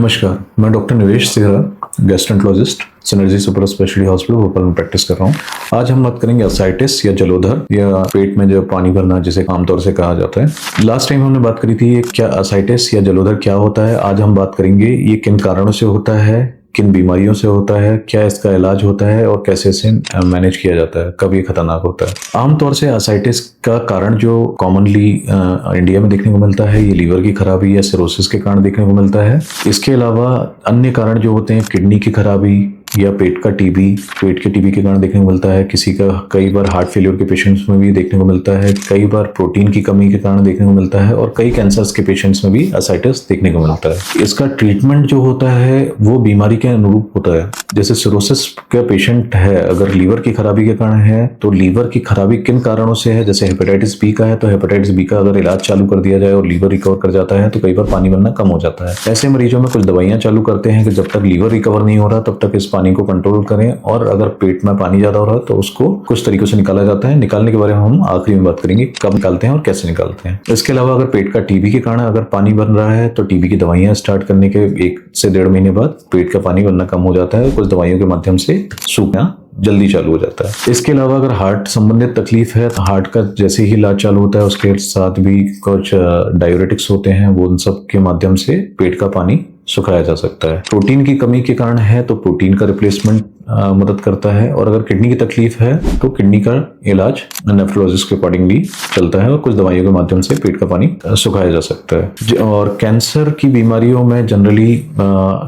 नमस्कार, मैं doctor Nivesh Sehra, gastroenterologist, synergy super speciality hospital Bhopal में प्रैक्टिस कर रहा हूँ। आज हम बात करेंगे असाइटिस या जलोदर या पेट में जो पानी भरना जिसे आमतौर से कहा जाता है। लास्ट टाइम हमने बात करी थी ये क्या असाइटिस या जलोदर क्या होता है। आज हम बात करेंगे ये किन कारणों से होता है, किन बीमारियों से होता है, क्या इसका इलाज होता है और कैसे इसे मैनेज किया जाता है, कब ये खतरनाक होता है। आमतौर से असाइटिस का कारण जो कॉमनली इंडिया में देखने को मिलता है ये लीवर की खराबी या सिरोसिस के कारण देखने को मिलता है। इसके अलावा अन्य कारण जो होते हैं किडनी की खराबी या पेट का टीबी, पेट के टीबी के कारण देखने को मिलता है। किसी का कई बार हार्ट फेलियर के पेशेंट्स में भी देखने को मिलता है, कई बार प्रोटीन की कमी के कारण देखने को मिलता है और कई कैंसर्स के पेशेंट्स में भी असाइटिस देखने को मिलता है। इसका ट्रीटमेंट जो होता है वो बीमारी के अनुरूप होता है। जैसे सिरोसिस का पेशेंट है, अगर लीवर की खराबी के कारण है तो लीवर की खराबी किन कारणों से है, जैसे हेपेटाइटिस बी का है तो हेपेटाइटिस बी का अगर इलाज चालू कर दिया जाए और लीवर रिकवर कर जाता है तो कई बार पानी बनना कम हो जाता है। ऐसे मरीजों में कुछ दवाइयां चालू करते हैं कि जब तक लीवर रिकवर नहीं हो रहा तब तक इस पानी को कंट्रोल करें, और अगर पेट में पानी ज्यादा हो रहा है तो उसको कुछ तरीकों से निकाला जाता है। निकालने के बारे में हम आखिरी में बात करेंगे, कब निकालते हैं और कैसे निकालते हैं। इसके अलावा अगर पेट का टीबी के कारण अगर पानी बन रहा है तो टीबी की दवाइयां स्टार्ट करने के 1 से 1.5 महीने बाद पेट का पानी बनना कम हो जाता है। कुछ दवाइयों के माध्यम से सूखना जल्दी चालू हो जाता है। इसके अलावा अगर हार्ट संबंधित तकलीफ है तो हार्ट का जैसे ही इलाज चालू होता है उसके साथ भी कुछ डायूरेटिक्स होते हैं, वो उन सब के माध्यम से पेट का पानी सुखाया जा सकता है। प्रोटीन की कमी के कारण है तो प्रोटीन का रिप्लेसमेंट मदद करता है, और अगर किडनी की तकलीफ है तो किडनी का इलाज नेफ्रोलॉजिस्ट के अकॉर्डिंगली चलता है और कुछ दवाइयों के माध्यम से पेट का पानी सुखाया जा सकता है। और कैंसर की बीमारियों में जनरली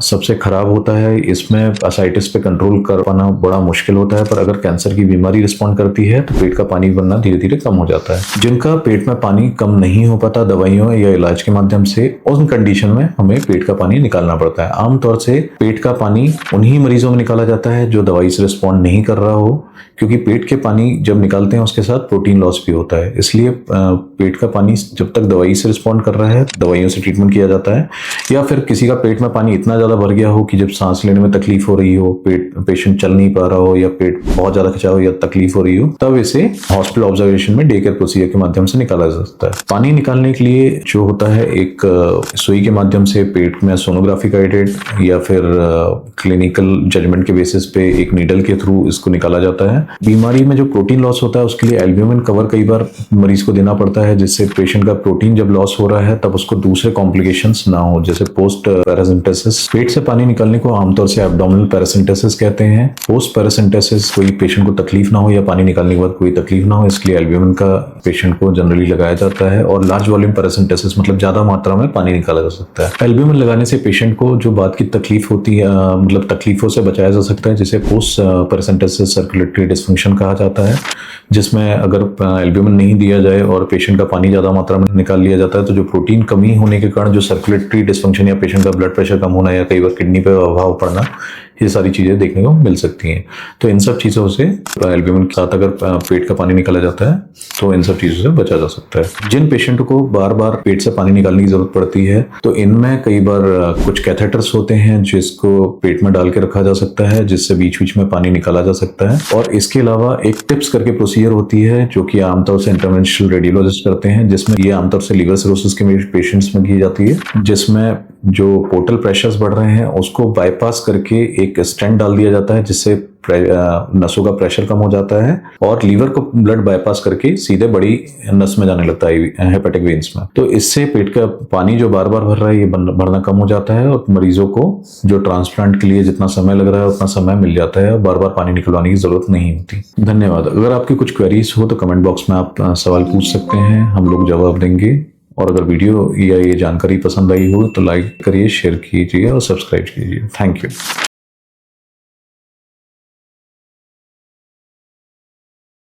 सबसे खराब होता है, इसमें असाइटिस पे कंट्रोल कर पाना बड़ा मुश्किल होता है, पर अगर कैंसर की बीमारी रिस्पॉन्ड करती है तो पेट का पानी बनना धीरे धीरे कम हो जाता है। जिनका पेट में पानी कम नहीं हो पाता दवाइयों या इलाज के माध्यम से, उन कंडीशन में हमें पेट का पानी निकालना पड़ता है। आमतौर से पेट का पानी उन्हीं मरीजों में निकाला जाता है जो दवाई से रिस्पॉन्ड नहीं कर रहा हो, क्योंकि पेट के पानी जब निकालते हैं उसके साथ प्रोटीन लॉस भी होता है। इसलिए पेट का पानी जब तक दवाई से रिस्पॉन्ड कर रहा है दवाइयों से ट्रीटमेंट किया जाता है, या फिर किसी का पेट में पानी इतना ज्यादा भर गया हो कि जब सांस लेने में तकलीफ हो रही हो, पेशेंट चल नहीं पा रहा हो या पेट बहुत ज्यादा खिंचा हो या तकलीफ हो रही हो, तब इसे हॉस्पिटल ऑब्जर्वेशन में डे केयर प्रोसीजर के माध्यम से निकाला जा सकता है। पानी निकालने के लिए जो होता है एक सुई के माध्यम से पेट में सोनोग्राफी गाइडेड या फिर क्लिनिकल जजमेंट के बेसिस पे एक नीडल के थ्रू इसको निकाला जाता है। बीमारी में जो प्रोटीन लॉस होता है उसके लिए एल्ब्यूमिन कवर कई बार मरीज को देना पड़ता है, जिससे पेशेंट का प्रोटीन जब लॉस हो रहा है तब उसको दूसरे कॉम्प्लिकेशंस ना हो, जैसे पोस्ट पैरासिंटेसिस। पेट से पानी निकालने को आमतौर से एब्डोमिनल पैरासिंटेसिस कहते हैं। पोस्ट पैरासिंटेसिस कोई पेशेंट को तकलीफ ना हो या पानी निकालने के बाद कोई तकलीफ ना हो, इसलिए एल्ब्यूमिन का पेशेंट को जनरली लगाया जाता है। और लार्ज वॉल्यूम पैरासिंटेसिस मतलब ज्यादा मात्रा में पानी निकाला जा सकता है। एल्ब्यूमिन लगाने से पेशेंट को जो बात की तकलीफ होती है, मतलब तकलीफों से बचाया जा सकता है, जिसे पोस्ट पैरासिंटेसिस सर्कुलेटरी डिसफंक्शन कहा जाता है, जिसमें अगर एल्ब्यूमिन नहीं दिया जाए और पेशेंट का पानी ज्यादा मात्रा में निकाल लिया जाता है तो जो प्रोटीन कमी होने के कारण जो सर्कुलेटरी डिसफंक्शन या पेशेंट का ब्लड प्रेशर कम होना या कई बार किडनी पे अभाव पड़ना, ये सारी चीजें देखने को मिल सकती हैं। तो इन सब चीजों से एल्ब्यूमिन के साथ अगर पेट का पानी निकाला जाता है तो इन सब चीजों से बचा जा सकता है। जिन पेशेंट को बार बार पेट से पानी निकालने की जरूरत पड़ती है तो इनमें कई बार कुछ कैथेटर्स होते हैं जिसको पेट में डाल के रखा जा सकता है, जिससे बीच बीच में पानी निकाला जा सकता है। और इसके अलावा एक टिप्स करके प्रोसीजर होती है जो कि आमतौर से इंटरवेंशनल रेडियोलॉजिस्ट करते हैं, जिसमें ये आमतौर से लीवर सिरोसिस के पेशेंट्स में की जाती है, जिसमें जो पोर्टल प्रेशर्स बढ़ रहे हैं उसको बाईपास करके एक स्टेंट डाल दिया जाता है, जिससे नसों का प्रेशर कम हो जाता है और लीवर को ब्लड बाईपास करके सीधे बड़ी नस में जाने लगता है, हेपेटिक वेन्स में। तो इससे पेट का पानी जो बार बार भर रहा है ये भरना कम हो जाता है और मरीजों को जो ट्रांसप्लांट के लिए जितना समय लग रहा है उतना समय मिल जाता है और बार बार पानी निकलवाने की जरूरत नहीं होती। धन्यवाद। अगर आपकी कुछ क्वेरीज हो तो कमेंट बॉक्स में आप सवाल पूछ सकते हैं, हम लोग जवाब देंगे। और अगर वीडियो या ये जानकारी पसंद आई हो तो लाइक करिए, शेयर कीजिए और सब्सक्राइब कीजिए। Thank you.